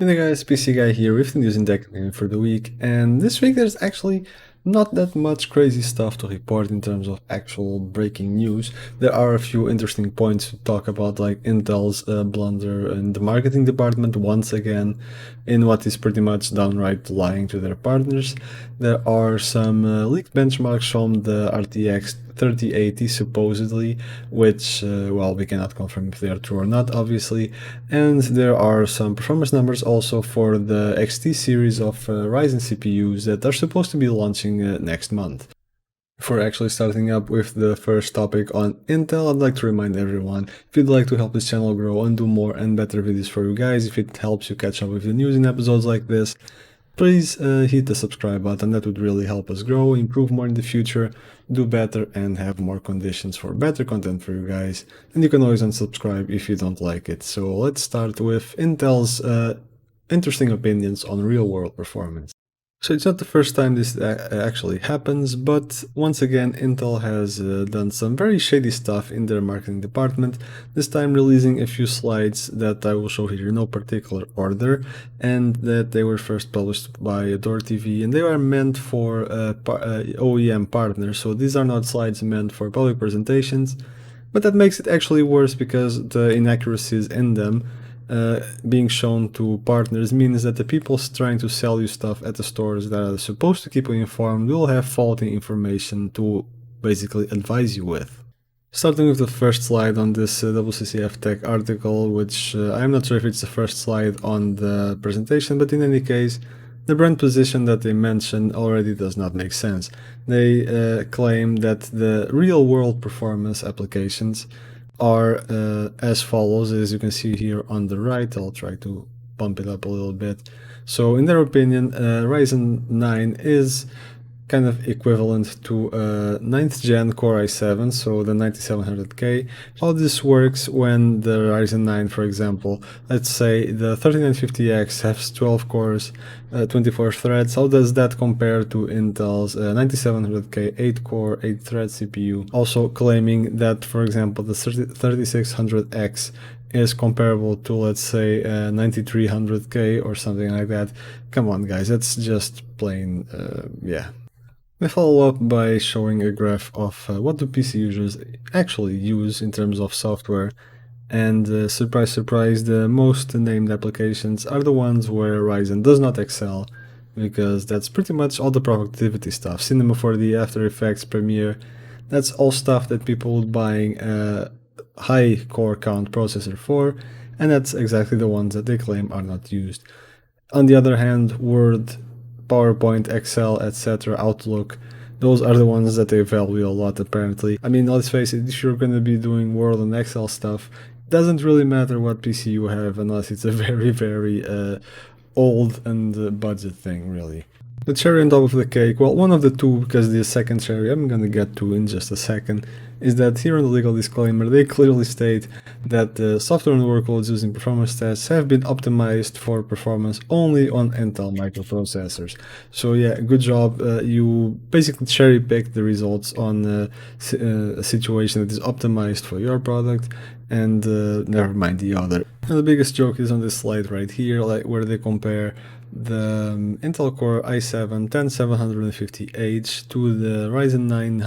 Hey guys, PC Guy here with the news and tech review for the week, and this week there's actually not that much crazy stuff to report in terms of actual breaking news. There are a few interesting points to talk about, like Intel's blunder in the marketing department once again, in what is pretty much downright lying to their partners. There are some leaked benchmarks from the RTX 3080 supposedly, which, well, we cannot confirm if they are true or not, obviously. And there are some performance numbers also for the XT series of Ryzen CPUs that are supposed to be launching next month. Before actually starting up with the first topic on Intel, I'd like to remind everyone, if you'd like to help this channel grow and do more and better videos for you guys, if it helps you catch up with the news in episodes like this, please hit the subscribe button. That would really help us grow, improve more in the future, do better, and have more conditions for better content for you guys. And you can always unsubscribe if you don't like it. So let's start with Intel's interesting opinions on real-world performance. So it's not the first time this actually happens, but once again Intel has done some very shady stuff in their marketing department, this time releasing a few slides that I will show here in no particular order, and that they were first published by Adore TV, and they are meant for OEM partners, so these are not slides meant for public presentations, but that makes it actually worse because the inaccuracies in them being shown to partners means that the people trying to sell you stuff at the stores that are supposed to keep you informed will have faulty information to basically advise you with. Starting with the first slide on this WCCF Tech article, which I'm not sure if it's the first slide on the presentation, but in any case, the brand position that they mention already does not make sense. They claim that the real-world performance applications are as follows, as you can see here on the right. I'll try to bump it up a little bit. So in their opinion, Ryzen 9 is kind of equivalent to 9th gen Core i7, so the 9700K. How this works when the Ryzen 9, for example, let's say the 3950X has 12 cores, 24 threads. How does that compare to Intel's 9700K 8 core, 8 thread CPU? Also claiming that, for example, the 3600X is comparable to, let's say, 9300K or something like that. Come on, guys, that's just plain, yeah. We follow up by showing a graph of what do PC users actually use in terms of software, and surprise surprise, the most named applications are the ones where Ryzen does not excel, because that's pretty much all the productivity stuff. Cinema 4D, After Effects, Premiere, that's all stuff that people would buying a high core count processor for, and that's exactly the ones that they claim are not used. On the other hand, Word, PowerPoint, Excel, etc., Outlook, those are the ones that they value a lot apparently. I mean, let's face it, if you're going to be doing Word and Excel stuff, it doesn't really matter what PC you have unless it's a very old and budget thing, really. The cherry on top of the cake, well, one of the two, because the second cherry I'm gonna get to in just a second, is that here on the legal disclaimer they clearly state that the software and workloads used in performance tests have been optimized for performance only on Intel microprocessors. So yeah, good job, you basically cherry-picked the results on a situation that is optimized for your product, and never mind the other. And the biggest joke is on this slide right here, like where they compare the Intel Core i7 10750H to the Ryzen 9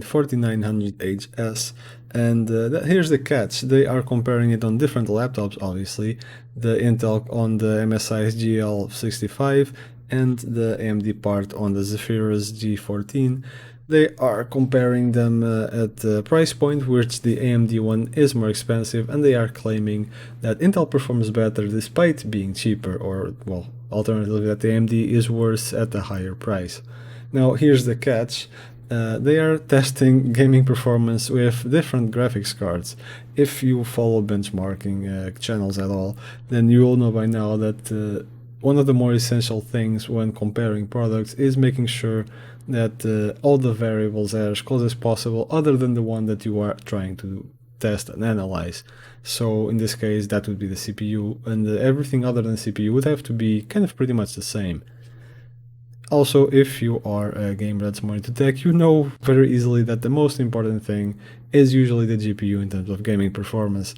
4900HS, and here's the catch. They are comparing it on different laptops, obviously, the Intel on the MSI GL65 and the AMD part on the Zephyrus G14. They are comparing them at the price point, which the AMD one is more expensive, and they are claiming that Intel performs better despite being cheaper, or, well, alternatively that the AMD is worse at a higher price. Now here's the catch. They are testing gaming performance with different graphics cards. If you follow benchmarking channels at all, then you will know by now that one of the more essential things when comparing products is making sure that all the variables are as close as possible, other than the one that you are trying to test and analyze. So in this case that would be the CPU, and everything other than CPU would have to be kind of pretty much the same. Also, if you are a gamer that's more into tech, you know very easily that the most important thing is usually the GPU in terms of gaming performance.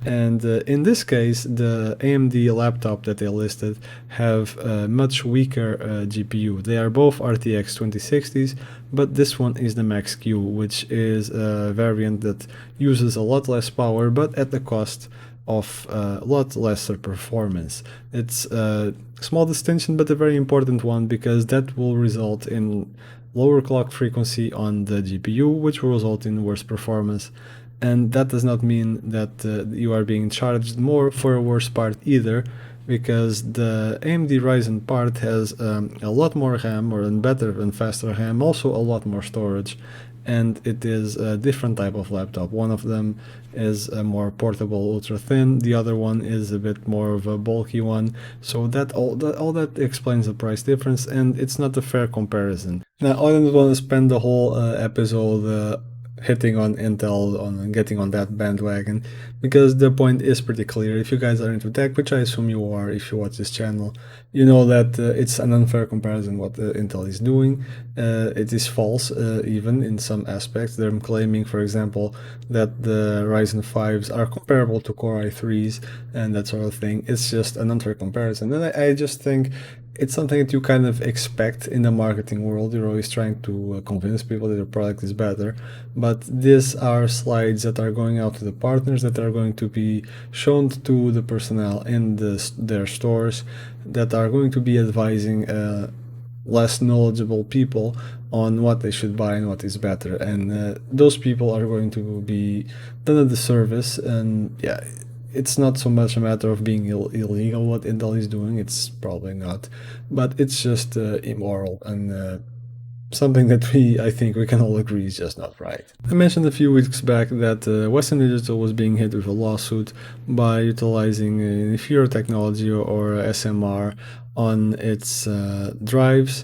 And in this case, the AMD laptop that they listed have a much weaker GPU. They are both RTX 2060s, but this one is the Max Q, which is a variant that uses a lot less power, but at the cost of a lot lesser performance. It's a small distinction, but a very important one, because that will result in lower clock frequency on the GPU, which will result in worse performance. And that does not mean that you are being charged more for a worse part either, because the AMD Ryzen part has a lot more RAM, or better and faster RAM, also a lot more storage, and it is a different type of laptop. One of them is a more portable, ultra thin, the other one is a bit more of a bulky one, so all that explains the price difference, and it's not a fair comparison. Now, I don't want to spend the whole episode hitting on Intel, on getting on that bandwagon, because the point is pretty clear. If you guys are into tech, which I assume you are if you watch this channel, you know that it's an unfair comparison what Intel is doing. It is false, even in some aspects. They're claiming, for example, that the Ryzen 5s are comparable to Core i3s and that sort of thing. It's just an unfair comparison, and I just think it's something that you kind of expect in the marketing world. You're always trying to convince people that your product is better, but these are slides that are going out to the partners, that are going to be shown to the personnel in their stores, that are going to be advising less knowledgeable people on what they should buy and what is better, and those people are going to be done a disservice. And yeah, it's not so much a matter of being illegal what Intel is doing, it's probably not, but it's just immoral, and something that I think we can all agree is just not right. I mentioned a few weeks back that Western Digital was being hit with a lawsuit by utilizing inferior technology or SMR on its drives.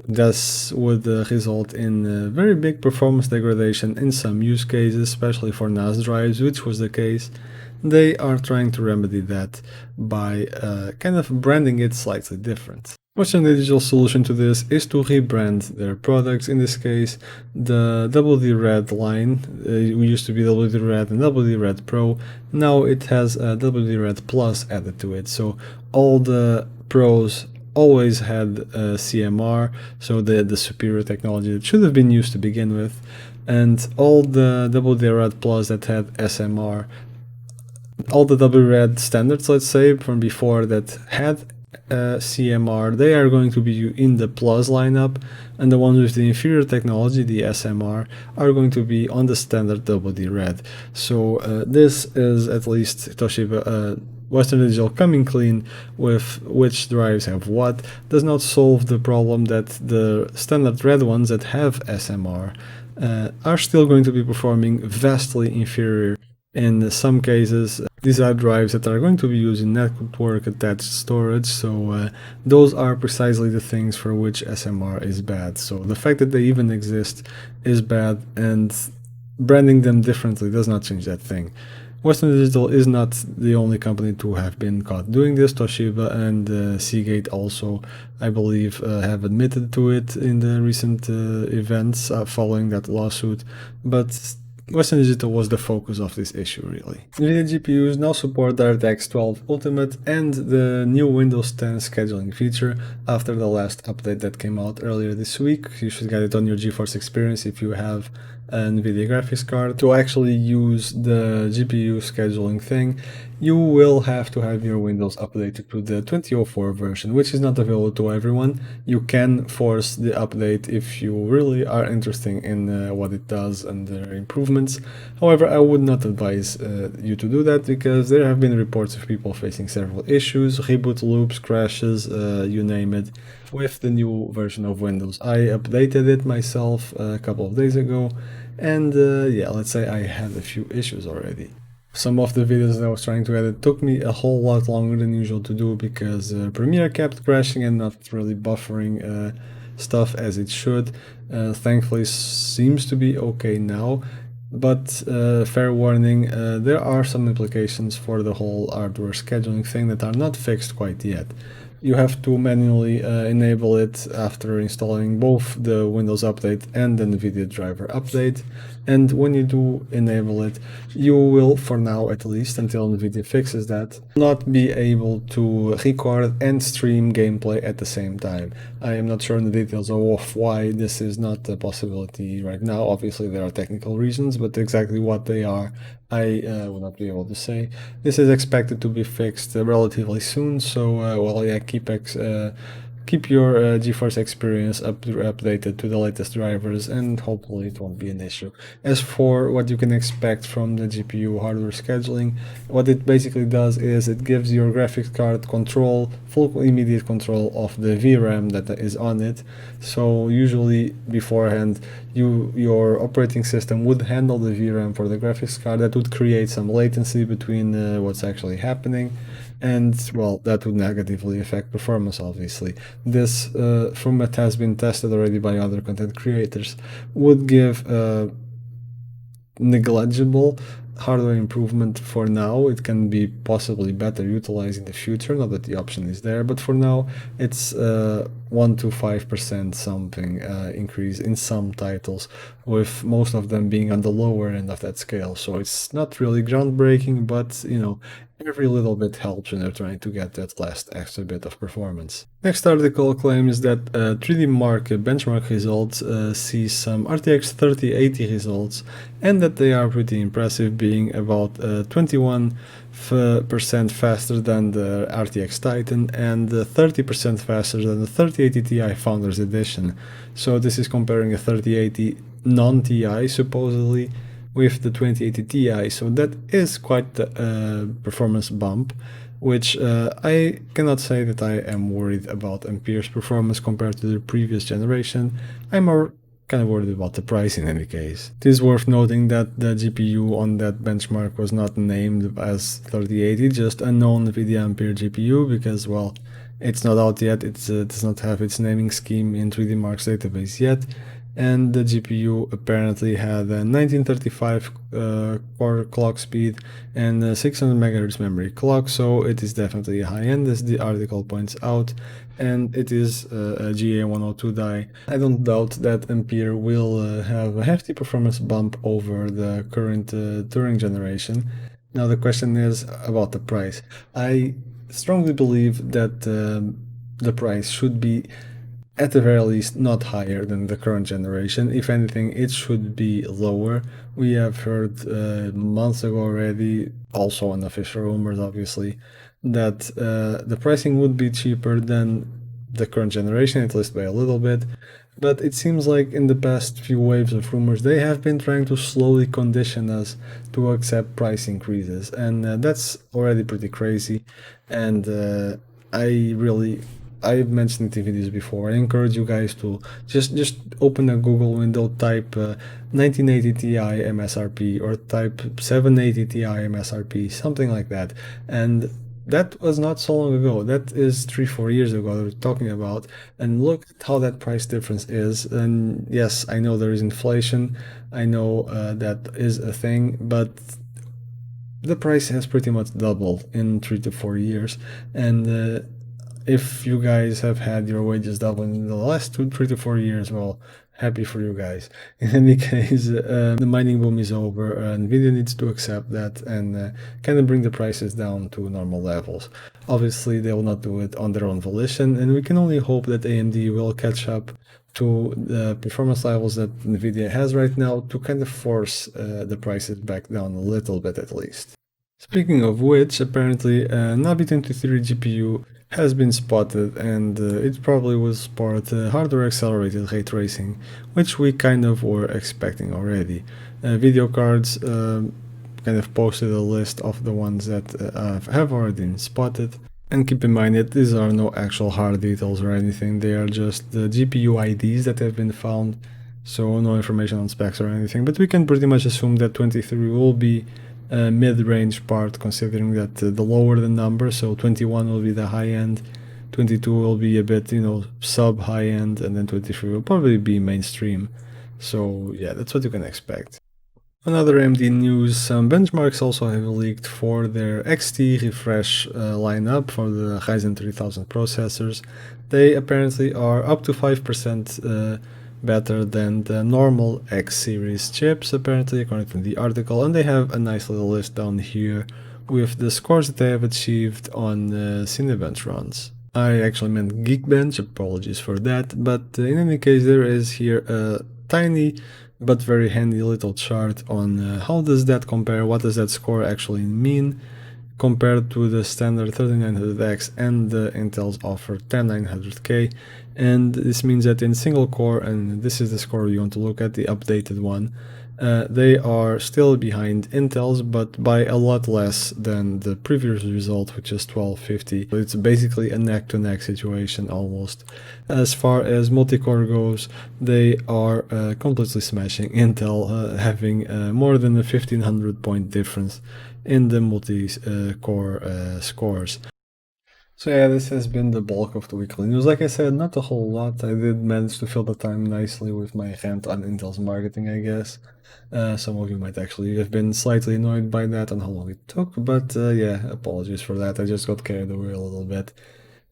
This would result in very big performance degradation in some use cases, especially for NAS drives, which was the case. They are trying to remedy that by kind of branding it slightly different. Western Digital's solution to this is to rebrand their products. In this case, the WD RED line, we used to be WD RED and WD RED Pro, now it has a WD RED Plus added to it. So all the Pros always had CMR, so the superior technology that should have been used to begin with, and all the WD RED Plus that had SMR, all the WRED standards, let's say, from before that had CMR, they are going to be in the Plus lineup, and the ones with the inferior technology, the SMR, are going to be on the standard WD RED. So this is at least Toshiba, Western Digital coming clean with which drives have what. Does not solve the problem that the standard RED ones that have SMR are still going to be performing vastly inferior. In some cases, these are drives that are going to be using network attached storage, so those are precisely the things for which SMR is bad. So the fact that they even exist is bad, and branding them differently does not change that thing. Western Digital is not the only company to have been caught doing this. Toshiba and Seagate also, I believe, have admitted to it in the recent events following that lawsuit, but Western Digital was the focus of this issue, really. Nvidia GPUs now support the RTX 12 Ultimate and the new Windows 10 scheduling feature after the last update that came out earlier this week. You should get it on your GeForce Experience if you have an Nvidia graphics card. To actually use the GPU scheduling thing, you will have to have your Windows updated to the 2004 version, which is not available to everyone. You can force the update if you really are interested in what it does and the improvements. However, I would not advise you to do that, because there have been reports of people facing several issues, reboot loops, crashes, you name it, with the new version of Windows. I updated it myself a couple of days ago, and yeah, let's say I had a few issues already. Some of the videos that I was trying to edit took me a whole lot longer than usual to do, because Premiere kept crashing and not really buffering stuff as it should. Thankfully seems to be okay now, but fair warning, there are some implications for the whole hardware scheduling thing that are not fixed quite yet. you have to manually enable it after installing both the Windows update and the Nvidia driver update. And when you do enable it, you will, for now at least, until Nvidia fixes that, not be able to record and stream gameplay at the same time. I am not sure the details of why this is not a possibility right now. Obviously, there are technical reasons, but exactly what they are, I will not be able to say. This is expected to be fixed relatively soon, so well, yeah, keep your GeForce experience updated to the latest drivers, and hopefully it won't be an issue. As for what you can expect from the GPU hardware scheduling, what it basically does is it gives your graphics card control, full immediate control of the VRAM that is on it. So usually beforehand, your operating system would handle the VRAM for the graphics card. That would create some latency between what's actually happening, and well, that would negatively affect performance. Obviously, this from what has been tested already by other content creators, would give negligible hardware improvement for now. It can be possibly better utilized in the future, not that the option is there, but for now it's 1 to 5% something increase in some titles, with most of them being on the lower end of that scale. So it's not really groundbreaking, but you know, every little bit helps when they're trying to get that last extra bit of performance. Next article claims that 3D Mark benchmark results see some RTX 3080 results, and that they are pretty impressive, being about 21% faster than the RTX Titan and 30% faster than the 3080 Ti Founders Edition. So this is comparing a 3080 non-Ti supposedly with the 2080 Ti, so that is quite a performance bump, which I cannot say that I am worried about Ampere's performance compared to the previous generation. I'm more kind of worried about the price in any case. It is worth noting that the GPU on that benchmark was not named as 3080, just a known Nvidia Ampere GPU, because, well, it's not out yet. It does not have its naming scheme in 3D Mark's database yet. And the GPU apparently had a 1935 core clock speed and a 600 MHz memory clock, so it is definitely a high-end, as the article points out, and it is a GA102 die. I don't doubt that Ampere will have a hefty performance bump over the current Turing generation. Now the question is about the price. I strongly believe that the price should be, at the very least, not higher than the current generation. If anything, it should be lower. We have heard months ago already, also unofficial rumors obviously, that the pricing would be cheaper than the current generation, at least by a little bit. But it seems like in the past few waves of rumors, they have been trying to slowly condition us to accept price increases, and that's already pretty crazy. And I've mentioned it in videos before. I encourage you guys to just open a Google window, type 1980 Ti MSRP or type 780 Ti MSRP, something like that. And that was not so long ago. That is 3-4 years ago that we're talking about. And look at how that price difference is. And yes, I know there is inflation. I know that is a thing, but the price has pretty much doubled in 3 to 4 years. And if you guys have had your wages double in the last 3 to 4 years, well, happy for you guys. In any case, the mining boom is over. Nvidia needs to accept that and kind of bring the prices down to normal levels. Obviously, they will not do it on their own volition, and we can only hope that AMD will catch up to the performance levels that Nvidia has right now to kind of force the prices back down a little bit at least. Speaking of which, apparently Navi 23 GPU has been spotted, and it probably will support hardware accelerated ray tracing, which we kind of were expecting already. Video cards kind of posted a list of the ones that have already been spotted. And keep in mind that these are no actual hard details or anything, they are just the GPU IDs that have been found, so no information on specs or anything, but we can pretty much assume that 23 will be a mid-range part, considering that the lower the number, so 21 will be the high end, 22 will be a bit, you know, sub high end, and then 23 will probably be mainstream. So yeah, that's what you can expect. Another AMD news, some benchmarks also have leaked for their XT refresh lineup for the Ryzen 3000 processors. They apparently are up to 5% better than the normal X series chips, apparently, according to the article, and they have a nice little list down here with the scores that they have achieved on Cinebench runs. I actually meant Geekbench, apologies for that, but in any case there is here a tiny but very handy little chart on how does that compare, what does that score actually mean compared to the standard 3900X and the Intel's offer 10900K. And this means that in single core, and this is the score you want to look at, the updated one, they are still behind Intel's, but by a lot less than the previous result, which is 1250. So it's basically a neck-to-neck situation almost. As far as multi-core goes, they are completely smashing Intel, having more than a 1500 point difference in the multi-core scores. So yeah, this has been the bulk of the weekly news. Like I said, not a whole lot. I did manage to fill the time nicely with my rant on Intel's marketing, I guess. Some of you might actually have been slightly annoyed by that and how long it took, but yeah, apologies for that. I just got carried away a little bit.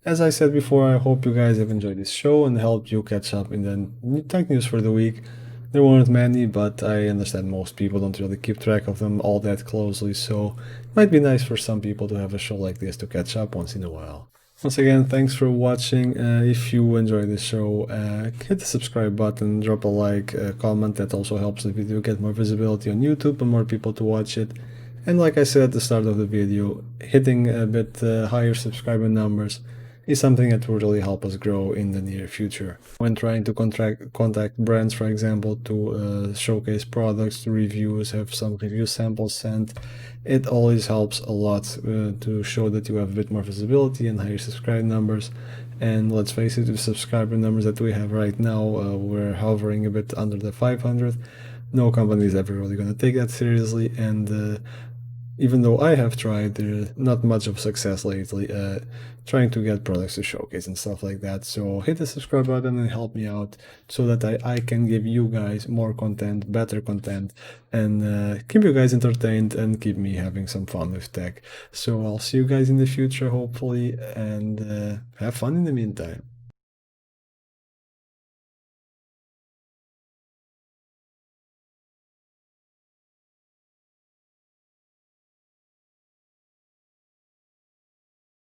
As I said before, I hope you guys have enjoyed this show and helped you catch up in the tech news for the week. There weren't many, but I understand most people don't really keep track of them all that closely, so it might be nice for some people to have a show like this to catch up once in a while. Once again, thanks for watching. If you enjoy this show, hit the subscribe button, drop a like, comment. That also helps the video get more visibility on YouTube and more people to watch it. And like I said at the start of the video, hitting a bit higher subscriber numbers is something that will really help us grow in the near future. When trying to contact brands, for example, to showcase products, reviews, have some review samples sent, it always helps a lot to show that you have a bit more visibility and higher subscriber numbers. And let's face it, the subscriber numbers that we have right now, we're hovering a bit under the 500. No company is ever really going to take that seriously, and even though I have tried, there's not much of success lately trying to get products to showcase and stuff like that. So hit the subscribe button and help me out so that I can give you guys more content, better content, and keep you guys entertained and keep me having some fun with tech. So I'll see you guys in the future, hopefully, and have fun in the meantime.